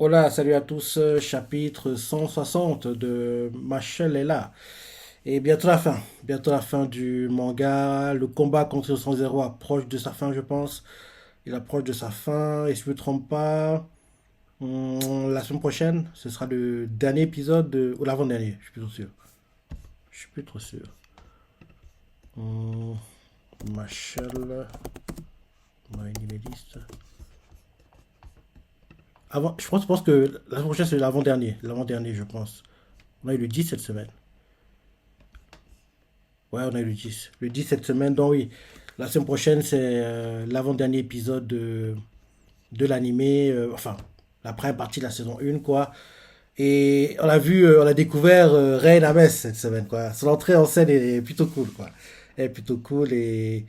Hola, salut à tous, chapitre 160 de Machel est là. Et bientôt la fin du manga. Le combat contre le 100 approche de sa fin, je pense. Il approche de sa fin, et si je ne me trompe pas, la semaine prochaine, ce sera le dernier épisode, ou l'avant-dernier, je suis plus trop sûr. Je suis plus trop sûr. Hum, Machel, My Anime List. Je pense que la semaine prochaine, c'est l'avant-dernier, je pense. On a eu le 10 cette semaine. Ouais, on a eu le 10. Le 10 cette semaine, donc oui. La semaine prochaine, c'est l'avant-dernier épisode de l'animé. Enfin, la première partie de la saison 1, quoi. Et on a découvert Rey Ames cette semaine, quoi. Son entrée en scène est plutôt cool, quoi. Elle est plutôt cool et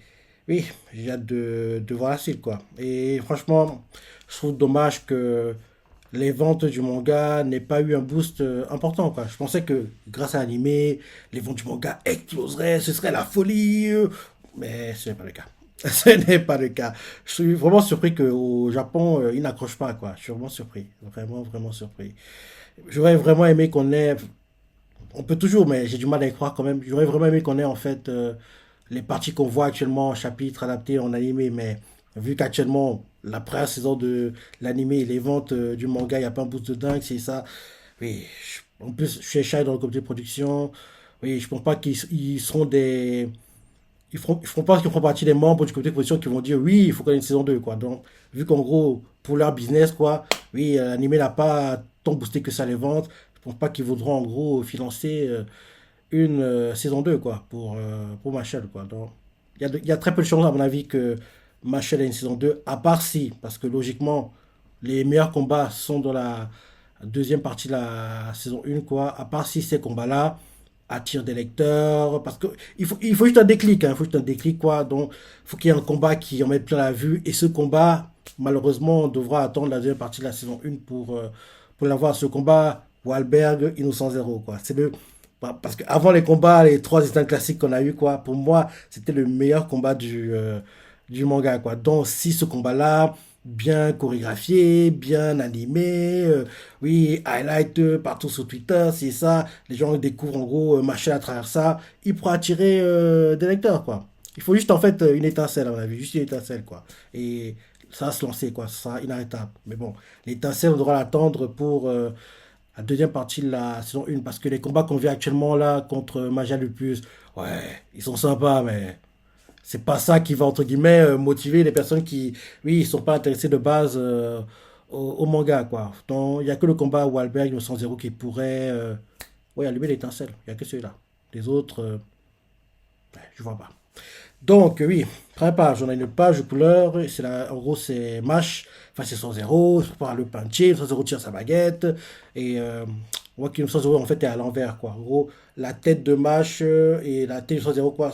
oui, j'ai hâte de voir la suite, quoi. Et franchement, je trouve dommage que les ventes du manga n'aient pas eu un boost important, quoi. Je pensais que grâce à l'animé, les ventes du manga exploseraient, ce serait la folie, mais ce n'est pas le cas. Ce n'est pas le cas. Je suis vraiment surpris qu'au Japon, ils n'accrochent pas, quoi. Je suis vraiment surpris. Vraiment, vraiment surpris. J'aurais vraiment aimé qu'on ait. On peut toujours, mais j'ai du mal à y croire quand même. J'aurais vraiment aimé qu'on ait en fait les parties qu'on voit actuellement en chapitre adaptés en animé, mais vu qu'actuellement la première saison de l'animé et les ventes du manga, il n'y a pas un boost de dingue, c'est ça. Oui, en plus, je suis shy dans le comité de production. Oui, je pense pas qu'ils seront des. Ils feront pas qu'ils feront partie des membres du comité de production qui vont dire oui, il faut qu'on ait une saison 2 quoi. Donc, vu qu'en gros, pour leur business, quoi, oui, l'animé n'a pas tant boosté que ça les ventes. Je pense pas qu'ils voudront en gros financer une saison 2 quoi, pour Machel, quoi. Donc, il y a très peu de chances, à mon avis, que Machel ait une saison 2 à part si, parce que logiquement, les meilleurs combats sont dans la deuxième partie de la saison 1, quoi. À part si ces combats-là attirent des lecteurs, parce que il faut juste un déclic, hein, il faut juste un déclic, quoi. Donc, il faut qu'il y ait un combat qui en mette plein la vue, et ce combat, malheureusement, on devra attendre la deuxième partie de la saison 1 pour l'avoir. Ce combat, Wahlberg, Innocent Zéro, quoi. C'est le parce qu'avant les combats, les trois instants classiques qu'on a eu, quoi, pour moi, c'était le meilleur combat du manga, quoi. Donc, si ce combat-là, bien chorégraphié, bien animé, oui, highlight partout sur Twitter, c'est ça, les gens découvrent en gros machin à travers ça, il pourra attirer des lecteurs, quoi. Il faut juste en fait une étincelle, à mon avis, juste une étincelle, quoi. Et ça va se lancer, quoi, ça sera inarrêtable. Mais bon, l'étincelle, on devra l'attendre pour la deuxième partie de la saison 1 parce que les combats qu'on vit actuellement là contre Magia Lupus, ouais, ils sont sympas, mais c'est pas ça qui va entre guillemets motiver les personnes qui, oui, ils sont pas intéressés de base au manga, quoi. Donc, il y a que le combat Wahlberg 900 qui pourrait ouais, allumer l'étincelle. Il y a que celui-là. Les autres, ouais, je vois pas. Donc, oui, première page, on a une page de couleur. En gros, c'est Mash, enfin, c'est 100 il prépare le puncher, 100 tire sa baguette. Et on voit que 100 en fait, est à l'envers, quoi. En gros, la tête de Mash et la tête du 100 quoi,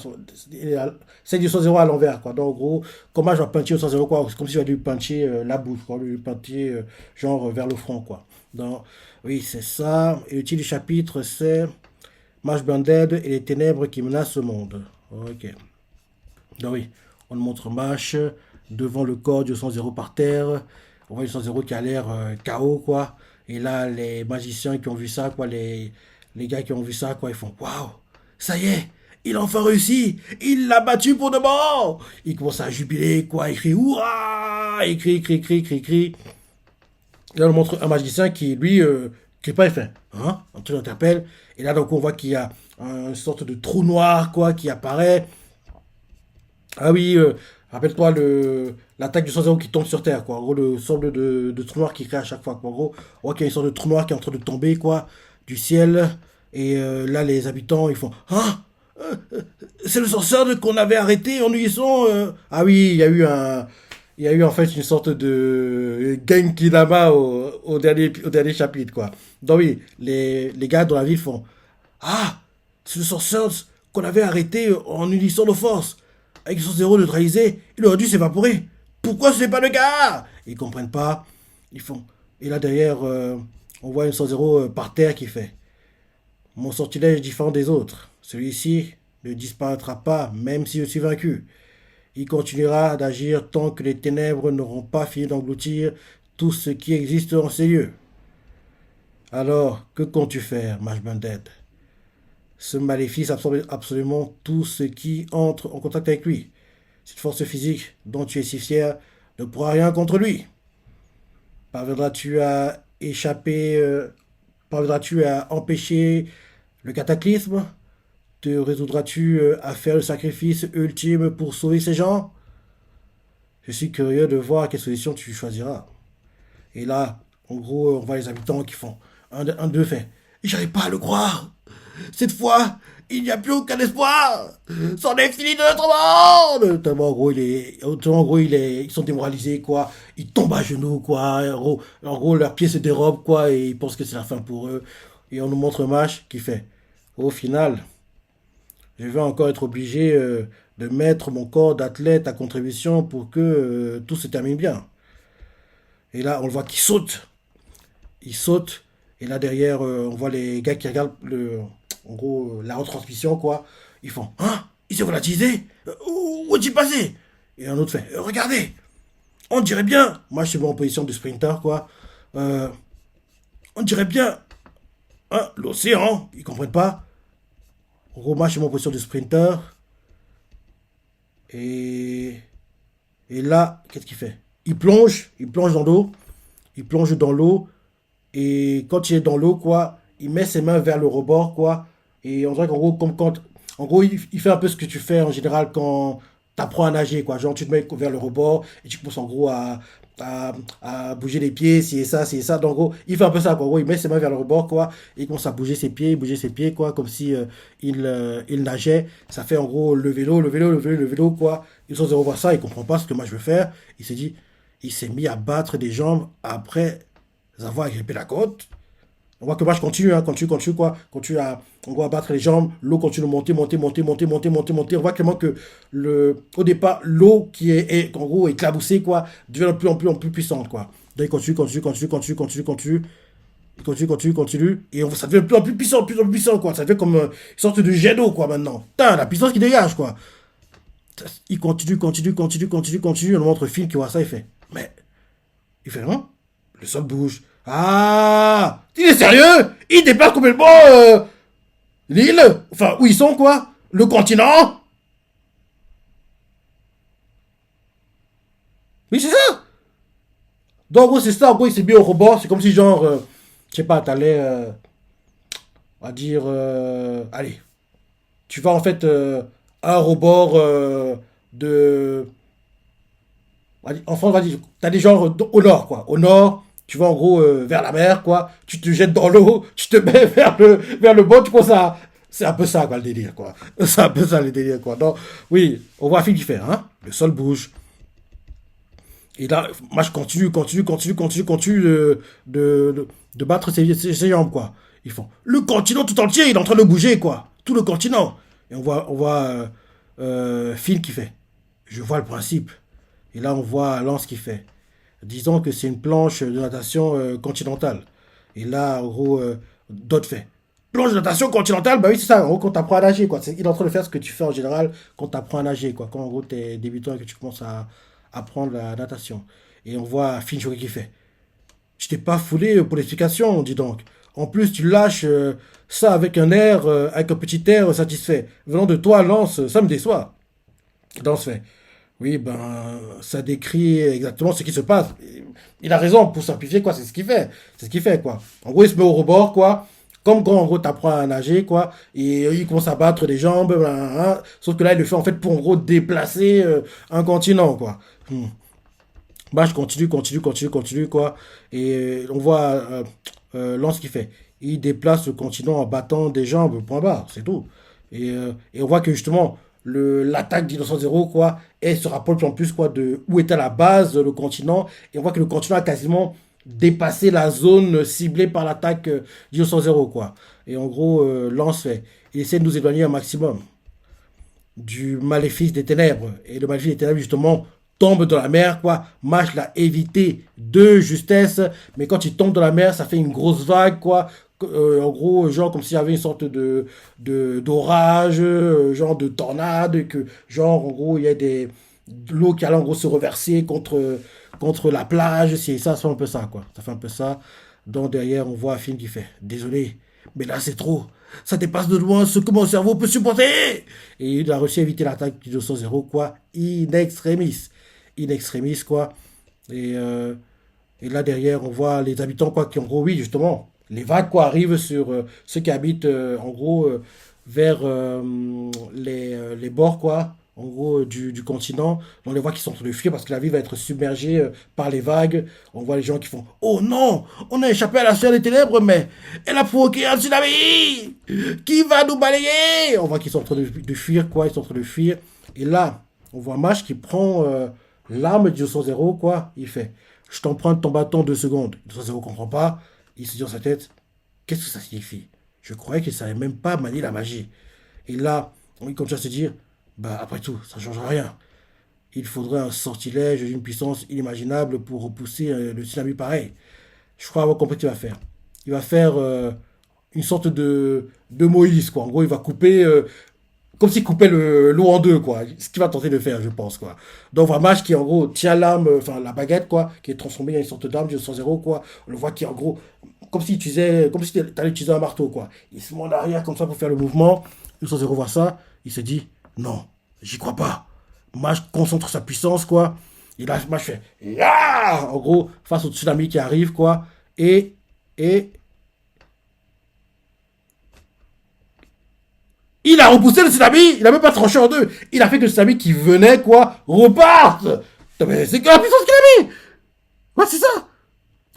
celle du 100 à l'envers, quoi. Donc, en gros, comme Mash va puncher au 100 quoi, c'est comme si il va lui puncher la bouche, quoi. Lui puncher, genre, vers le front, quoi. Donc, oui, c'est ça. Et le titre du chapitre, c'est Mash Banded et les ténèbres qui menacent le monde. Ok. Donc oui, on montre Mash devant le corps du 100 par terre. On voit le 100 qui a l'air KO, quoi. Et là, les magiciens qui ont vu ça, quoi, les gars qui ont vu ça, quoi, ils font waouh, ça y est, il a enfin réussi, il l'a battu pour de bon. Ils commencent à jubiler, quoi, ils crient ouah, ils crient. Là, on montre un magicien qui, lui, crie pas, il fait hein, un truc d'interpelle. Et là, donc, on voit qu'il y a une sorte de trou noir, quoi, qui apparaît. Ah oui, rappelle-toi l'attaque du 100 qui tombe sur Terre, quoi. En gros, le sorte de trou noir qui crée à chaque fois, quoi. En gros, on voit qu'il y a une sorte de trou noir qui est en train de tomber, quoi, du ciel. Et là, les habitants, ils font ah, c'est le sorcier qu'on avait arrêté en nous sont. Ah oui, il y a eu en fait une sorte de Genki Dama au dernier chapitre, quoi. Donc oui, les gars dans la ville font ah, c'est le sorcier qu'on avait arrêté en unissant nos forces. Avec son zéro neutralisé, il aurait dû s'évaporer. Pourquoi ce n'est pas le cas? Ils comprennent pas. Ils font. Et là derrière, on voit une 100 par terre qui fait. Mon sortilège est différent des autres. Celui-ci ne disparaîtra pas, même si je suis vaincu. Il continuera d'agir tant que les ténèbres n'auront pas fini d'engloutir tout ce qui existe en ces lieux. Alors, que comptes-tu faire, Maj Banded? Ce maléfice absorbe absolument tout ce qui entre en contact avec lui. Cette force physique dont tu es si fier ne pourra rien contre lui. Parviendras-tu à échapper, parviendras-tu à empêcher le cataclysme? Te résoudras-tu à faire le sacrifice ultime pour sauver ces gens? Je suis curieux de voir quelle solution tu choisiras. Et là, en gros, on voit les habitants qui font un d'eux fait. J'arrive pas à le croire. Cette fois, il n'y a plus aucun espoir. C'en est fini de notre monde. Tellement, en gros, ils sont démoralisés, quoi. Ils tombent à genoux, quoi. En gros, leurs pieds se dérobent, quoi, et ils pensent que c'est la fin pour eux. Et on nous montre Mash qui fait. Au final, je vais encore être obligé de mettre mon corps d'athlète à contribution pour que tout se termine bien. Et là, on le voit qui saute. Il saute. Et là, derrière, on voit les gars qui regardent en gros, la retransmission, quoi. Ils font, hein? Il s'est volatilisé? Où est-il passé? Et un autre fait, regardez! On dirait bien, moi je suis en position de sprinter, quoi. Euh, on dirait bien, hein, l'océan, ils comprennent pas. En gros, moi je suis en position de sprinter. Et, et là, qu'est-ce qu'il fait? Il plonge dans l'eau. Il plonge dans l'eau. Et quand il est dans l'eau, quoi, il met ses mains vers le rebord, quoi. Et on dirait qu'en gros, comme quand. En gros, il fait un peu ce que tu fais en général quand tu apprends à nager, quoi. Genre, tu te mets vers le rebord et tu commences en gros à bouger les pieds, c'est ça, c'est ça. Donc, en gros, il fait un peu ça, quoi. En gros, il met ses mains vers le rebord, quoi. Et il commence à bouger ses pieds, quoi. Comme si il nageait. Ça fait en gros le vélo, le vélo, le vélo, le vélo, quoi. Ils sont zéro voir ça, il comprend pas ce que moi je veux faire. Il s'est dit, il s'est mis à battre des jambes après avoir agrippé la côte. On voit que moi je continue, hein, continue quoi. Continue à, on va battre les jambes, l'eau continue de monter, monter, monter, monter, monter, monter, monter. On voit clairement que au départ, l'eau qui est en gros éclaboussée, quoi, devient de plus en plus, en plus puissante, quoi. Donc il continue, continue, continue, continue, continue, continue. Il continue, continue, continue. Et ça devient de plus en plus puissant, plus en plus puissant, quoi. Ça devient comme une sorte de jet d'eau, quoi, maintenant. Putain, la puissance qui dégage, quoi. Il continue, continue, continue, continue, continue. On montre Phil qui voit ça, il fait. Mais, il fait, hein? Le sol bouge. Ah! Il est sérieux? Il déplace complètement l'île? Enfin, où ils sont, quoi? Le continent? Oui, c'est ça! Donc, en gros, c'est ça. En gros, il s'est mis au rebord. C'est comme si, genre, je sais pas, t'allais, on va dire, allez, tu vas en fait à un rebord de. En France, vas-y, t'as des genres au nord, quoi. Au nord, tu vas en gros vers la mer, quoi. Tu te jettes dans l'eau, tu te mets vers le bord, tu penses à. C'est un peu ça, quoi, le délire, quoi. C'est un peu ça, le délire, quoi. Donc, oui, on voit un film qui fait, hein. Le sol bouge. Et là, moi, je continue, continue, continue, continue, continue de battre ses jambes, quoi. Ils font. Le continent tout entier, il est en train de bouger, quoi. Tout le continent. Et on voit Phil qui fait. Je vois le principe. Et là, on voit Lance qui fait. Disons que c'est une planche de natation continentale. Et là, en gros, d'autres fait. Planche de natation continentale, bah oui, c'est ça. En gros, quand tu apprends à nager, quoi. Il est en train de faire ce que tu fais en général quand tu apprends à nager, quoi. Quand en gros, tu es débutant et que tu commences à apprendre la natation. Et on voit Finchori qui fait. Je t'ai pas foulé pour l'explication, dis donc. En plus, tu lâches ça avec un air, avec un petit air satisfait. Venant de toi, Lance, ça me déçoit. Lance fait. Oui, ben, ça décrit exactement ce qui se passe. Il a raison, pour simplifier, quoi, c'est ce qu'il fait. C'est ce qu'il fait, quoi. En gros, il se met au rebord, quoi. Comme quand, en gros, t'apprends à nager, quoi. Et il commence à battre les jambes, sauf que là, il le fait, en fait, pour, en gros, déplacer un continent, quoi. Bah, je continue, continue, continue, continue, quoi. Et on voit Lance qui fait. Il déplace le continent en battant des jambes, point barre, c'est tout. Et on voit que justement, l'attaque d'Innocent Zero, quoi, elle se rapproche en plus, quoi, de où était la base, le continent. Et on voit que le continent a quasiment dépassé la zone ciblée par l'attaque d'Innocent Zero, quoi. Et en gros, Lance fait. Il essaie de nous éloigner un maximum du maléfice des ténèbres. Et le maléfice des ténèbres, justement, tombe dans la mer, quoi. Mash l'a évité de justesse, mais quand il tombe dans la mer, ça fait une grosse vague, quoi. En gros, genre comme s'il y avait une sorte d'orage, genre de tornade, que genre en gros il y a de l'eau qui allait en gros se reverser contre la plage, c'est ça fait un peu ça, quoi. Ça fait un peu ça. Donc derrière, on voit un film qui fait, désolé, mais là c'est trop. Ça dépasse de loin ce que mon cerveau peut supporter. Et il a réussi à éviter l'attaque du 200 quoi, in extremis. In extremis, quoi. Et, euh, et là derrière, on voit les habitants, quoi, qui en gros, oui, justement, les vagues, quoi, arrivent sur ceux qui habitent, en gros, vers les bords, quoi, en gros, du continent. On les voit qui sont en train de fuir parce que la ville va être submergée par les vagues. On voit les gens qui font, oh non, on a échappé à la sphère des ténèbres, mais elle a provoqué un tsunami qui va nous balayer. On voit qu'ils sont en train de fuir, quoi, ils sont en train de fuir. Et là, on voit Mash qui prend l'arme du 200 quoi, il fait, je t'emprunte ton bâton 2 secondes. 200 comprend pas, il se dit dans sa tête, qu'est-ce que ça signifie? Je croyais qu'il savait même pas manier la magie. Et là, il commence à se dire, bah après tout, ça ne changera rien. Il faudrait un sortilège d'une puissance inimaginable pour repousser le tsunami pareil. Je crois avoir compris ce qu'il va faire. Il va faire une sorte de Moïse, quoi. En gros, il va couper, comme s'il coupait l'eau en deux, quoi. Ce qu'il va tenter de faire, je pense, quoi. Donc, on voit Mage qui, en gros, tient l'arme, enfin, la baguette, quoi, qui est transformée en une sorte d'arme du 100 quoi. On le voit qui, en gros, comme si tu allais utiliser un marteau, quoi. Il se met en arrière, comme ça, pour faire le mouvement. Le 100 voit ça, il se dit, non, j'y crois pas. Mage concentre sa puissance, quoi. Et là, Mage fait, ya en gros, face au tsunami qui arrive, quoi. Et il a repoussé le tsunami, il a même pas tranché en deux. Il a fait que le tsunami qui venait, quoi, reparte. Mais c'est que la puissance qu'il a mis. Ouais, c'est ça.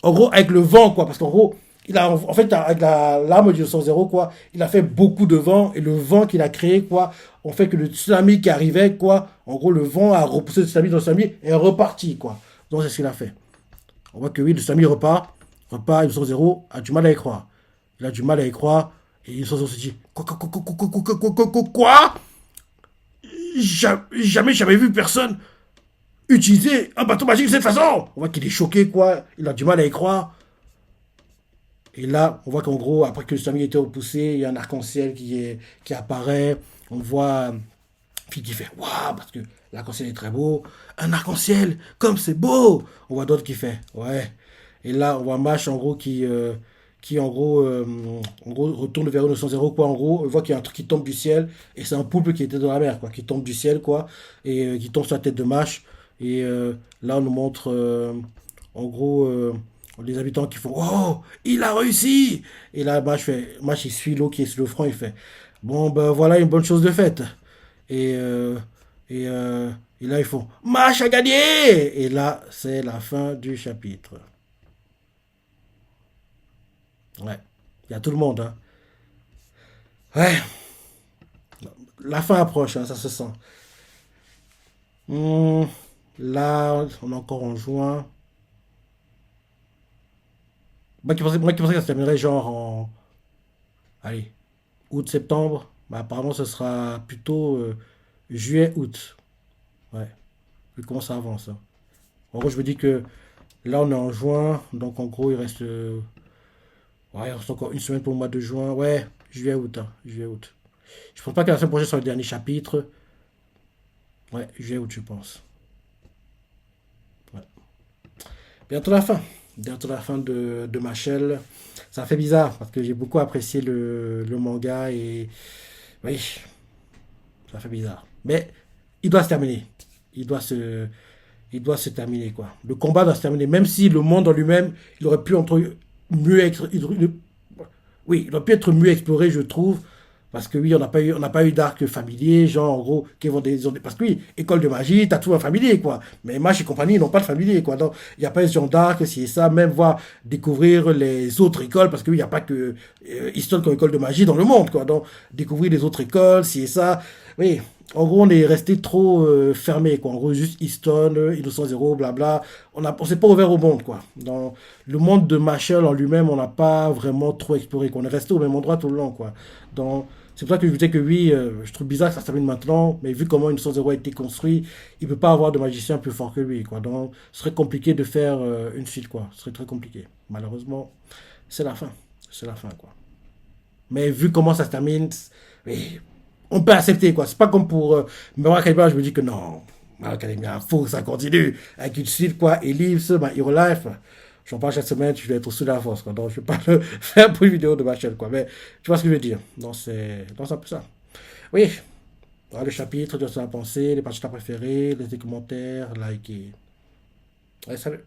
En gros, avec le vent, quoi, parce qu'en gros, il a, en fait, avec l'arme du 100 quoi, il a fait beaucoup de vent, et le vent qu'il a créé, quoi, on fait que le tsunami qui arrivait, quoi, en gros, le vent a repoussé le tsunami dans le tsunami et est reparti, quoi. Donc, c'est ce qu'il a fait. On voit que oui, le tsunami repart, et le 100 a du mal à y croire. Il a du mal à y croire, et le 100 se dit, quoi? Jamais j'avais vu personne utiliser un bateau magique de cette façon. On voit qu'il est choqué, quoi, il a du mal à y croire. Et là, on voit qu'en gros, après que le tsunami a été repoussé, il y a un arc-en-ciel qui apparaît. On voit fille qui fait waouh, parce que l'arc-en-ciel est très beau. Un arc-en-ciel, comme c'est beau. On voit d'autres qui fait ouais. Et là, on voit Mash en gros qui en gros retourne vers le 900 quoi. En gros, on voit qu'il y a un truc qui tombe du ciel et c'est un poulpe qui était dans la mer quoi, qui tombe du ciel quoi et qui tombe sur la tête de Mash. Et là, on nous montre en gros les habitants qui font oh, il a réussi. Et là, Mash il suit l'eau qui est sur le front, il fait bon ben voilà une bonne chose de faite. Et, et là, ils font Mash a gagné. Et là, c'est la fin du chapitre. Ouais, il y a tout le monde. Hein. Ouais, la fin approche, hein, ça se sent. Hmm, là, on est encore en juin. Moi qui pensais que ça se terminerait genre en, allez, août-septembre. Bah, apparemment, ce sera plutôt juillet-août. Ouais, vu comment ça avance. Hein. En gros, je me dis que là, on est en juin. Donc, en gros, il reste, ouais, il reste encore une semaine pour le mois de juin. Ouais, juillet-août. Hein, juillet-août. Je pense pas que la semaine prochaine soit le dernier chapitre. Ouais, juillet-août, je pense. Ouais. Bientôt la fin. Bientôt la fin de ma chaîne. Ça fait bizarre parce que j'ai beaucoup apprécié le manga et oui, ça fait bizarre. Mais il doit se terminer. Il doit se, il doit se terminer quoi. Le combat doit se terminer. Même si le monde en lui-même, il aurait pu entre mieux être, oui, il aurait pu être mieux exploré, je trouve. Parce que oui, on n'a pas eu d'arc familier, genre en gros, qui vont parce que oui, école de magie, t'as tout un familier, quoi. Mais Mage et compagnie, ils n'ont pas de familier, quoi. Donc, il n'y a pas ce genre d'arc, si ça, même voir découvrir les autres écoles, parce que oui, il n'y a pas que Easton comme école de magie dans le monde, quoi. Donc, découvrir les autres écoles, si et ça. Oui, en gros, on est resté trop fermé, quoi. En gros, juste Easton, Innocent Zero, blabla. On s'est pas ouvert au monde, quoi. Dans le monde de Machel en lui-même, on n'a pas vraiment trop exploré, quoi. On est resté au même endroit tout le long, quoi. Dans c'est pour ça que je disais que oui, je trouve bizarre que ça se termine maintenant, mais vu comment une 100 a été construit, il ne peut pas avoir de magicien plus fort que lui, quoi. Donc, ce serait compliqué de faire une suite, quoi. Ce serait très compliqué. Malheureusement, c'est la fin. C'est la fin, quoi. Mais vu comment ça se termine, oui, on peut accepter, quoi. C'est pas comme pour Memory Caliber, je me dis que non. My Academia, faut que ça continue. Avec une suite, quoi, et livre sur My Hero Life. J'en parle chaque semaine, je vais être sous la force, quoi. Donc, je vais pas le faire pour une vidéo de ma chaîne, quoi. Mais tu vois ce que je veux dire. Donc, c'est un peu ça. Oui, voilà le chapitre, de ce que tu as pensé, les parties que tu as préférées, les commentaires, likez. Allez, salut.